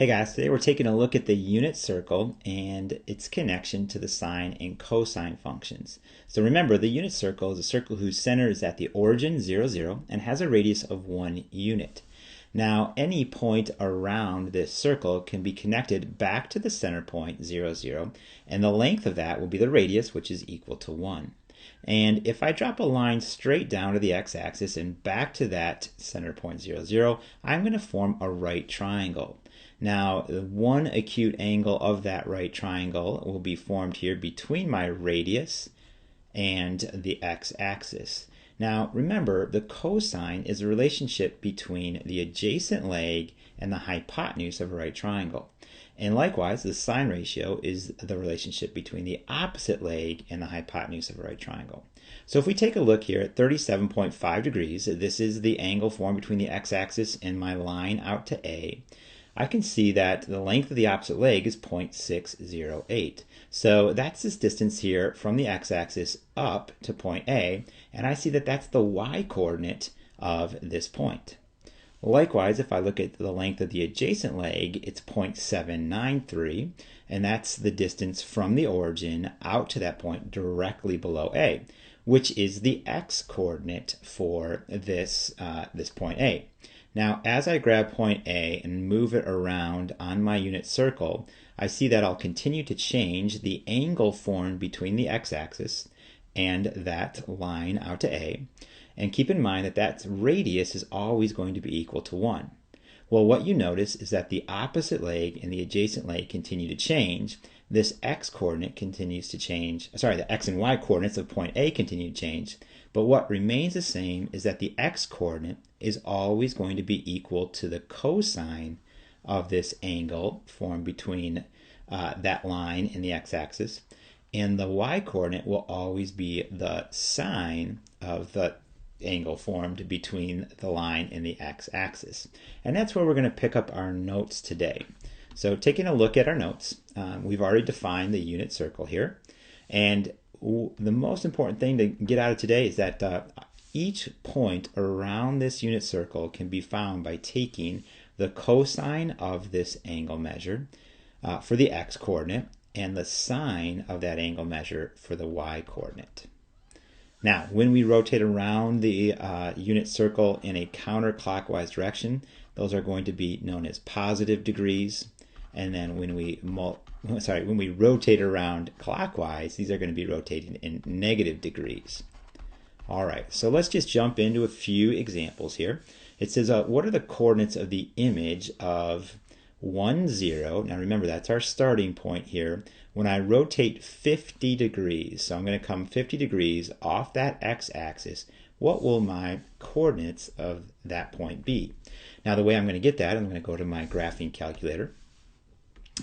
Hey guys, today we're taking a look at the unit circle and its connection to the sine and cosine functions. So remember, the unit circle is a circle whose center is at the origin 0, 0 and has a radius of 1 unit. Now, any point around this circle can be connected back to the center point 0, 0, and the length of that will be the radius, which is equal to 1. And if I drop a line straight down to the x-axis and back to that center point 0, 0, I'm going to form a right triangle. Now, the one acute angle of that right triangle will be formed here between my radius and the x-axis. Now, remember, the cosine is a relationship between the adjacent leg and the hypotenuse of a right triangle. And likewise, the sine ratio is the relationship between the opposite leg and the hypotenuse of a right triangle. So if we take a look here at 37.5 degrees, this is the angle formed between the x-axis and my line out to A. I can see that the length of the opposite leg is 0.608. So that's this distance here from the x-axis up to point A, and I see that that's the y-coordinate of this point. Likewise, if I look at the length of the adjacent leg, it's 0.793, and that's the distance from the origin out to that point directly below A, which is the x-coordinate for this point A. Now, as I grab point A and move it around on my unit circle, I see that I'll continue to change the angle formed between the x-axis and that line out to A. And keep in mind that that radius is always going to be equal to 1. Well, what you notice is that the opposite leg and the adjacent leg continue to change. This x-coordinate continues to change. Sorry, the x and y coordinates of point A continue to change. But what remains the same is that the x-coordinate is always going to be equal to the cosine of this angle formed between that line and the x-axis. And the y-coordinate will always be the sine of the angle formed between the line and the x-axis. And that's where we're going to pick up our notes today. So taking a look at our notes, we've already defined the unit circle here. And the most important thing to get out of today is that each point around this unit circle can be found by taking the cosine of this angle measure for the x-coordinate and the sine of that angle measure for the y-coordinate. Now, when we rotate around the unit circle in a counterclockwise direction, those are going to be known as positive degrees. And then when we rotate around clockwise, these are going to be rotating in negative degrees. All right, so let's just jump into a few examples here. It says, what are the coordinates of the image of 1, 0? Now remember, that's our starting point here. When I rotate 50 degrees, so I'm going to come 50 degrees off that x-axis, what will my coordinates of that point be? Now the way I'm going to get that, I'm going to go to my graphing calculator.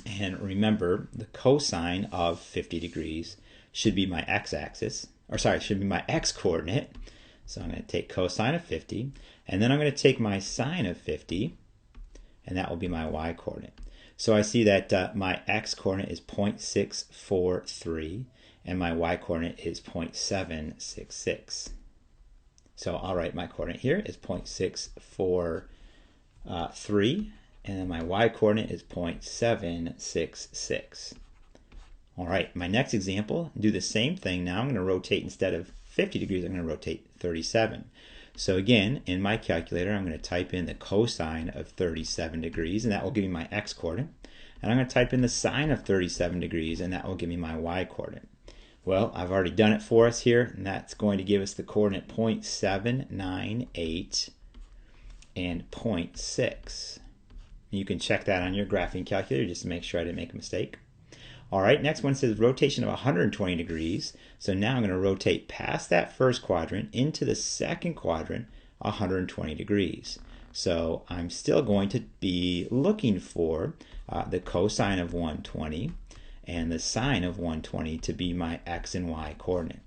And remember, the cosine of 50 degrees should be my x-axis, or sorry, should be my x-coordinate. So I'm going to take cosine of 50, and then I'm going to take my sine of 50, and that will be my y-coordinate. So I see that my x-coordinate is 0.643, and my y-coordinate is 0.766. So I'll write my coordinate here is 0.643, and then my y-coordinate is 0.766. All right, my next example, do the same thing. Now I'm going to rotate, instead of 50 degrees, I'm going to rotate 37. So again, in my calculator, I'm going to type in the cosine of 37 degrees, and that will give me my x-coordinate. And I'm going to type in the sine of 37 degrees, and that will give me my y-coordinate. Well, I've already done it for us here, and that's going to give us the coordinate 0.798 and 0.6. You can check that on your graphing calculator just to make sure I didn't make a mistake. All right, next one says rotation of 120 degrees. So now I'm going to rotate past that first quadrant into the second quadrant 120 degrees. So I'm still going to be looking for the cosine of 120 and the sine of 120 to be my x and y coordinate.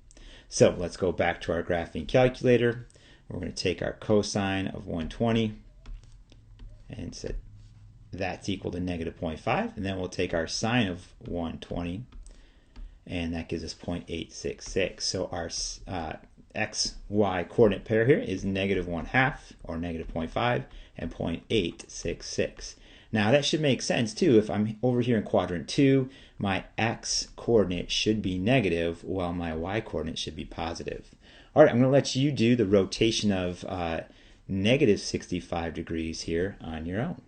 So let's go back to our graphing calculator. We're going to take our cosine of 120 and set that's equal to negative 0.5, and then we'll take our sine of 120, and that gives us 0.866. So our x, y coordinate pair here is negative 1/2, or negative 0.5, and 0.866. Now that should make sense too. If I'm over here in quadrant 2, my x coordinate should be negative while my y coordinate should be positive. All right, I'm going to let you do the rotation of negative 65 degrees here on your own.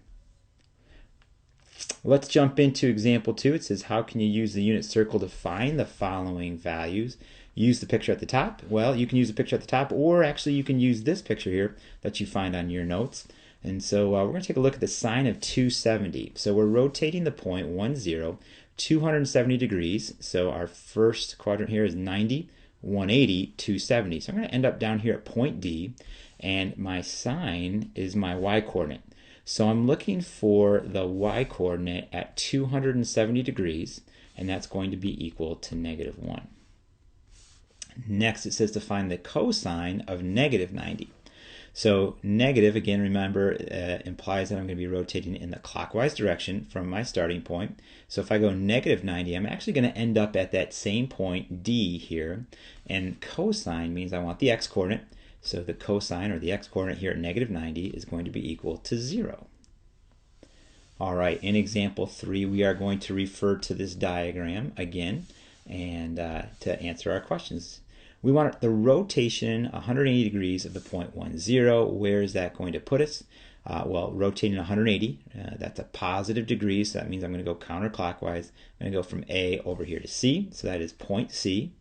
Let's jump into example 2. It says, how can you use the unit circle to find the following values? Use the picture at the top. Well, you can use the picture at the top, or actually you can use this picture here that you find on your notes. And so we're going to take a look at the sine of 270. So we're rotating the point 10, 270 degrees. So our first quadrant here is 90, 180, 270. So I'm going to end up down here at point D, and my sine is my y-coordinate. So I'm looking for the y-coordinate at 270 degrees, and that's going to be equal to -1. Next, it says to find the cosine of -90. So negative, again, remember, implies that I'm going to be rotating in the clockwise direction from my starting point. So if I go -90, I'm actually going to end up at that same point D here. And cosine means I want the x-coordinate. So the cosine, or the x-coordinate here at -90, is going to be equal to 0. All right, in example 3, we are going to refer to this diagram again and to answer our questions. We want the rotation 180 degrees of the point 10. Where is that going to put us? Well, rotating 180, that's a positive degree, so that means I'm going to go counterclockwise. I'm going to go from A over here to C, so that is point C.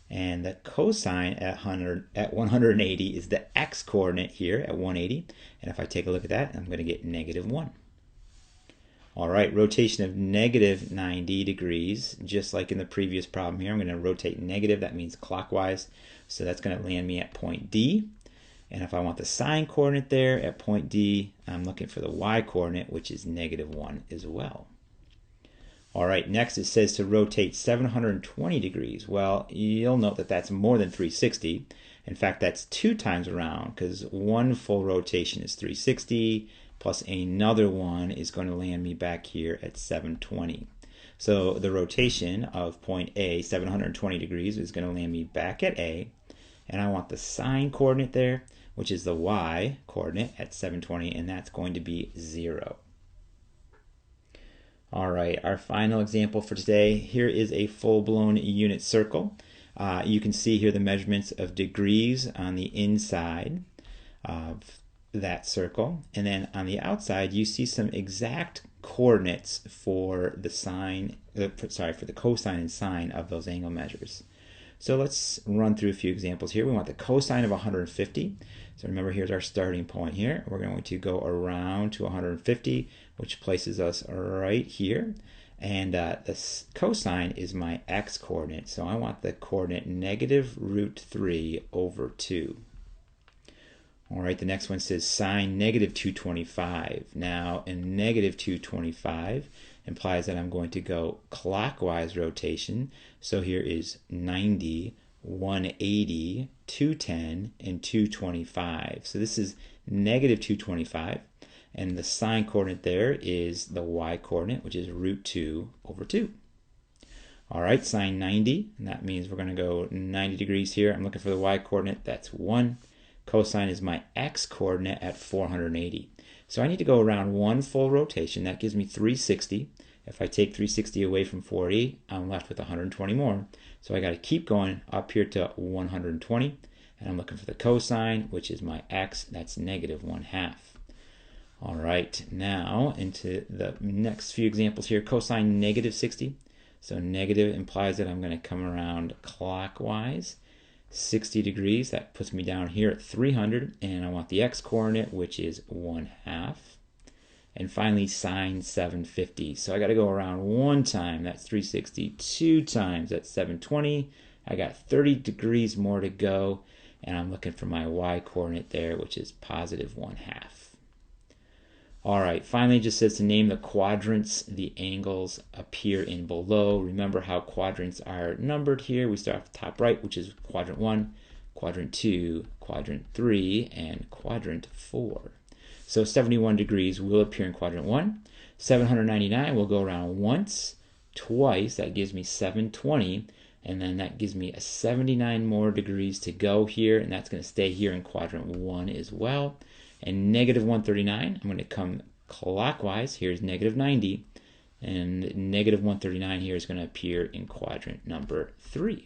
And the cosine at 180 is the x-coordinate here at 180. And if I take a look at that, I'm going to get -1. All right, rotation of -90 degrees, just like in the previous problem here. I'm going to rotate negative, that means clockwise. So that's going to land me at point D. And if I want the sine coordinate there at point D, I'm looking for the y-coordinate, which is -1 as well. All right, next it says to rotate 720 degrees. Well, you'll note that that's more than 360. In fact, that's 2 times around, because one full rotation is 360, plus another one is going to land me back here at 720. So the rotation of point A, 720 degrees, is going to land me back at A. And I want the sine coordinate there, which is the y coordinate at 720, and that's going to be 0. All right, our final example for today. Here is a full-blown unit circle. You can see here the measurements of degrees on the inside of that circle, and then on the outside you see some exact coordinates for the for the cosine and sine of those angle measures. So let's run through a few examples here. We want the cosine of 150. So remember, here's our starting point here. We're going to go around to 150, which places us right here. And the cosine is my x-coordinate. So I want the coordinate -√3 over 2. All right, the next one says sine -225. Now, a -225 implies that I'm going to go clockwise rotation. So here is 90, 180, 210, and 225. So this is -225. And the sine coordinate there is the y-coordinate, which is √2 over 2. All right, sine 90, and that means we're going to go 90 degrees here. I'm looking for the y-coordinate, that's 1. Cosine is my x-coordinate at 480. So I need to go around one full rotation. That gives me 360. If I take 360 away from 480, I'm left with 120 more. So I got to keep going up here to 120. And I'm looking for the cosine, which is my x. That's -1/2. All right, now into the next few examples here. Cosine -60. So negative implies that I'm going to come around clockwise. 60 degrees, that puts me down here at 300, and I want the x-coordinate, which is 1/2. And finally, sine 750. So I got to go around one time, that's 360, 2 times, that's 720. I got 30 degrees more to go, and I'm looking for my y-coordinate there, which is +1/2. All right, finally it just says to name the quadrants the angles appear in below. Remember how quadrants are numbered here. We start off the top right, which is quadrant 1, quadrant 2, quadrant 3, and quadrant 4. So 71 degrees will appear in quadrant 1. 799 will go around once, twice, that gives me 720, and then that gives me a 79 more degrees to go here, and that's going to stay here in quadrant 1 as well. And -139, I'm going to come clockwise, here's negative 90, and negative 139 here is going to appear in quadrant number 3.